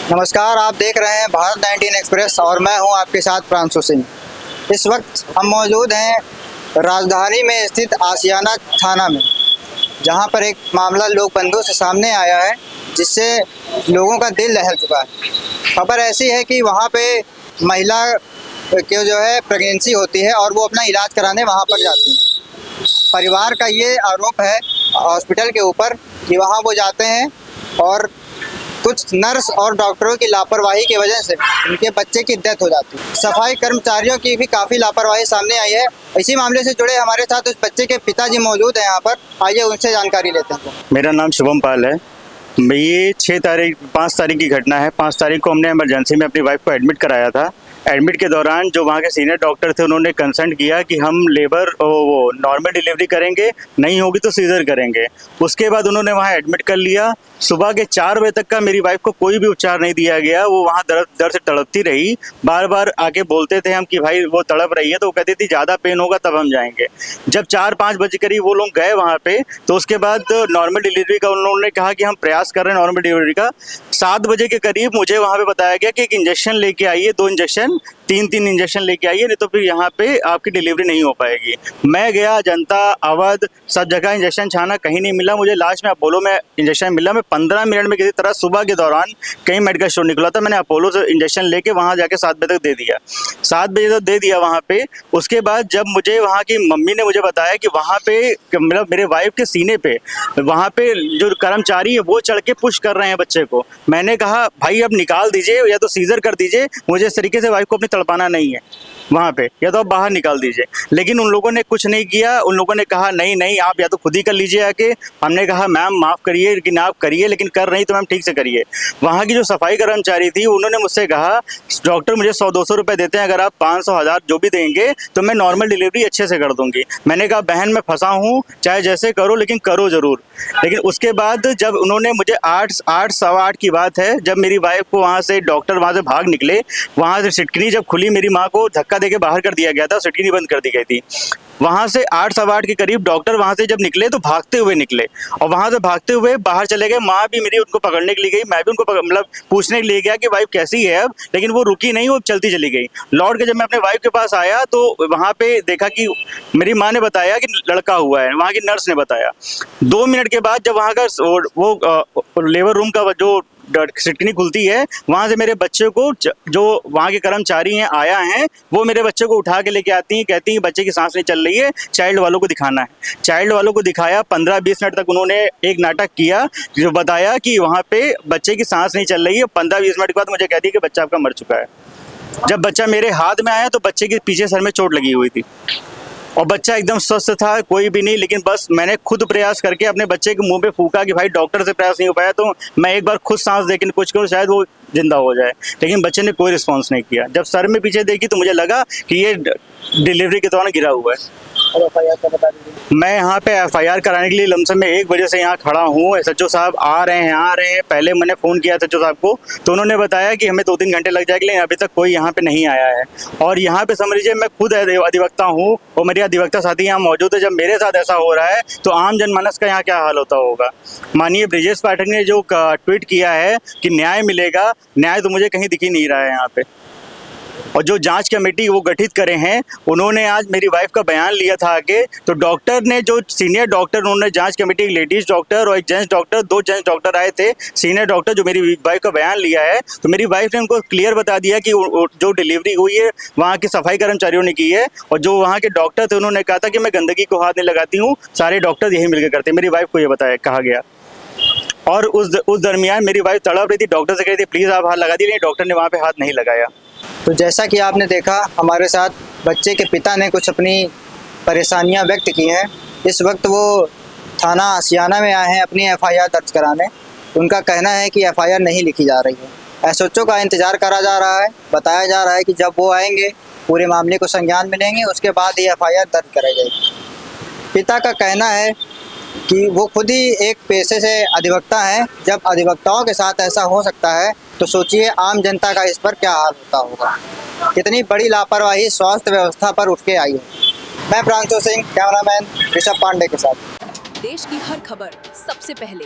नमस्कार, आप देख रहे हैं भारत 19 एक्सप्रेस और मैं हूं आपके साथ प्रांशु सिंह। इस वक्त हम मौजूद हैं राजधानी में स्थित आशियाना थाना में, जहां पर एक मामला लोक बंधु से सामने आया है, जिससे लोगों का दिल दहल चुका है। खबर ऐसी है कि वहां पे महिला के जो है प्रेगनेंसी होती है और वो अपना इलाज कराने वहां पर जाती है। परिवार का ये आरोप है हॉस्पिटल के ऊपर कि वहाँ वो जाते हैं और कुछ नर्स और डॉक्टरों की लापरवाही की वजह से उनके बच्चे की डेथ हो जाती है। सफाई कर्मचारियों की भी काफ़ी लापरवाही सामने आई है। इसी मामले से जुड़े हमारे साथ उस बच्चे के पिताजी मौजूद हैं यहाँ पर। आइए उनसे जानकारी लेते हैं। मेरा नाम शुभम पाल है। ये 5 तारीख की घटना है। 5 तारीख को हमने इमरजेंसी में अपनी वाइफ को एडमिट कराया था। एडमिट के दौरान जो वहाँ के सीनियर डॉक्टर थे, उन्होंने कंसल्ट किया कि हम वो नॉर्मल डिलीवरी करेंगे, नहीं होगी तो सीजर करेंगे। उसके बाद उन्होंने वहाँ एडमिट कर लिया। सुबह के 4 बजे तक का मेरी वाइफ को कोई भी उपचार नहीं दिया गया। वो वहाँ दर्द से तड़पती रही। बार बार आके बोलते थे हम कि भाई वो तड़प रही है, तो वो कहती थी ज़्यादा पेन होगा तब हम जाएंगे। जब 4-5 बजे करीब वो लोग गए वहाँ पे, तो उसके बाद नॉर्मल डिलीवरी का उन्होंने कहा कि हम प्रयास कर रहे हैं नॉर्मल डिलीवरी का। 7 बजे के करीब मुझे वहाँ पे बताया गया कि एक इंजेक्शन लेके आइए, 2 इंजेक्शन, 3 इंजेक्शन लेके आइए, नहीं तो फिर यहाँ पे आपकी डिलीवरी नहीं हो पाएगी। मैं गया, जनता, अवध, सब जगह इंजेक्शन छाना, कहीं नहीं मिला। मुझे लास्ट में अपोलो में इंजेक्शन मिला। मैं 15 मिनट में किसी तरह सुबह के दौरान कहीं मेडिकल स्टोर निकला था, मैंने अपोलो से इंजेक्शन लेके वहाँ जाके 7 बजे तक दे दिया। 7 बजे तक दे दिया वहाँ पे। उसके बाद जब मुझे वहाँ की मम्मी ने मुझे बताया कि वहाँ पे मतलब मेरे वाइफ के सीने पे वहाँ पे जो कर्मचारी है वो चढ़ के पुश कर रहे हैं बच्चे को। मैंने कहा भाई अब निकाल दीजिए या तो सीजर कर दीजिए, मुझे इस तरीके से वाइफ को अपनी तड़पाना नहीं है वहाँ पे, या तो आप बाहर निकाल दीजिए। लेकिन उन लोगों ने कुछ नहीं किया। उन लोगों ने कहा नहीं आप या तो खुद ही कर लीजिए आके। हमने कहा मैम माफ़ करिए, लेकिन आप करिए, लेकिन कर नहीं तो मैम ठीक से करिए। वहाँ की जो सफाई कर्मचारी थी, उन्होंने मुझसे कहा डॉक्टर मुझे 100-200 रुपये देते हैं, अगर आप 500-1000 जो भी देंगे तो मैं नॉर्मल डिलीवरी अच्छे से कर दूँगी। मैंने कहा बहन मैं फंसा हूँ, चाहे जैसे करो लेकिन करो ज़रूर। लेकिन उसके बाद जब उन्होंने मुझे 8 सवा 8 की बात है, जब मेरी वाइफ को वहाँ से डॉक्टर वहाँ से भाग निकले, वहाँ से सिटकनी जब खुली, मेरी माँ को धक्का देके बाहर कर दिया गया था, सिटकनी बंद कर दी गई थी। वहाँ से 8 सवा 8 के करीब डॉक्टर वहाँ से जब निकले तो भागते हुए निकले और वहाँ से भागते हुए बाहर चले गए। माँ भी मेरी उनको पकड़ने के लिए गई, मैं भी उनको मतलब पूछने के लिए गया कि वाइफ कैसी है अब, लेकिन वो रुकी नहीं, वो चलती चली गई। लौट के जब मैं अपने वाइफ के पास आया तो वहाँ पे देखा कि मेरी माँ ने बताया कि लड़का हुआ है, वहाँ की नर्स ने बताया। 2 मिनट के बाद जब वहाँ का वो लेबर रूम का जो सिटकनी खुलती है, वहाँ से मेरे बच्चे को जो वहाँ के कर्मचारी हैं आया हैं, वो मेरे बच्चे को उठा के लेके आती हैं, कहती हैं बच्चे की सांस नहीं चल रही है, चाइल्ड वालों को दिखाना है। चाइल्ड वालों को दिखाया। 15-20 मिनट तक उन्होंने एक नाटक किया, जो बताया कि वहाँ पे बच्चे की सांस नहीं चल रही है। 15-20 मिनट के बाद मुझे कहती है कि बच्चा आपका मर चुका है। जब बच्चा मेरे हाथ में आया तो बच्चे के पीछे सर में चोट लगी हुई थी और बच्चा एकदम स्वस्थ था, कोई भी नहीं। लेकिन बस मैंने खुद प्रयास करके अपने बच्चे के मुंह पे फूका कि भाई डॉक्टर से प्रयास नहीं हो पाया तो मैं एक बार खुद सांस दे के कुछ करूँ, शायद वो जिंदा हो जाए। लेकिन बच्चे ने कोई रिस्पॉन्स नहीं किया। जब सर में पीछे देखी तो मुझे लगा कि ये डिलीवरी के दौरान गिरा हुआ है। मैं यहाँ पे FIR कराने के लिए लमसम में 1 बजे से यहाँ खड़ा हूँ। SHO साहब आ रहे हैं। पहले मैंने फ़ोन किया SHO साहब को, तो उन्होंने बताया कि हमें 2-3 घंटे लग जाएंगे, लेकिन अभी तक कोई यहाँ पे नहीं आया है। और यहाँ पे समझ लीजिए मैं खुद अधिवक्ता हूँ और मेरे अधिवक्ता साथी यहाँ मौजूद है। जब मेरे साथ ऐसा हो रहा है तो आम जनमानस का यहाँ क्या हाल होता होगा। माननीय ब्रिजेश पाठक ने जो ट्वीट किया है कि न्याय मिलेगा, न्याय तो मुझे कहीं दिख ही नहीं रहा है यहाँ पे। और जो जांच कमेटी वो गठित करे हैं, उन्होंने आज मेरी वाइफ का बयान लिया था आगे, तो डॉक्टर ने, जो सीनियर डॉक्टर, उन्होंने जांच कमेटी, एक लेडीज डॉक्टर और एक जेंट्स डॉक्टर, 2 जेंट्स डॉक्टर आए थे, सीनियर डॉक्टर, जो मेरी वाइफ का बयान लिया है। तो मेरी वाइफ ने उनको क्लियर बता दिया कि जो डिलीवरी हुई है वहाँ की सफाई कर्मचारियों ने की है, और जो वहाँ के डॉक्टर थे उन्होंने कहा था कि मैं गंदगी को हाथ नहीं लगाती हूँ, सारे डॉक्टर यही मिलकर करते हैं। मेरी वाइफ को ये कहा गया। और उस दरमियान मेरी वाइफ तड़प रही थी, डॉक्टर से कह रही थी प्लीज़ आप हाथ लगा दीजिए, लेकिन डॉक्टर ने वहाँ पे हाथ नहीं लगाया। तो जैसा कि आपने देखा, हमारे साथ बच्चे के पिता ने कुछ अपनी परेशानियां व्यक्त की हैं। इस वक्त वो थाना आशियाना में आए हैं अपनी FIR दर्ज कराने। उनका कहना है कि FIR नहीं लिखी जा रही है। SHO का इंतज़ार करा जा रहा है। बताया जा रहा है कि जब वो आएंगे, पूरे मामले को संज्ञान में लेंगे, उसके बाद ही FIR दर्ज कराई जाएगी। पिता का कहना है कि वो खुद ही एक पेशे से अधिवक्ता हैं। जब अधिवक्ताओं के साथ ऐसा हो सकता है तो सोचिए आम जनता का इस पर क्या हाल होता होगा। कितनी बड़ी लापरवाही स्वास्थ्य व्यवस्था पर उठ के आई है। मैं प्रांशु सिंह, कैमरामैन ऋषभ पांडे के साथ। देश की हर खबर सबसे पहले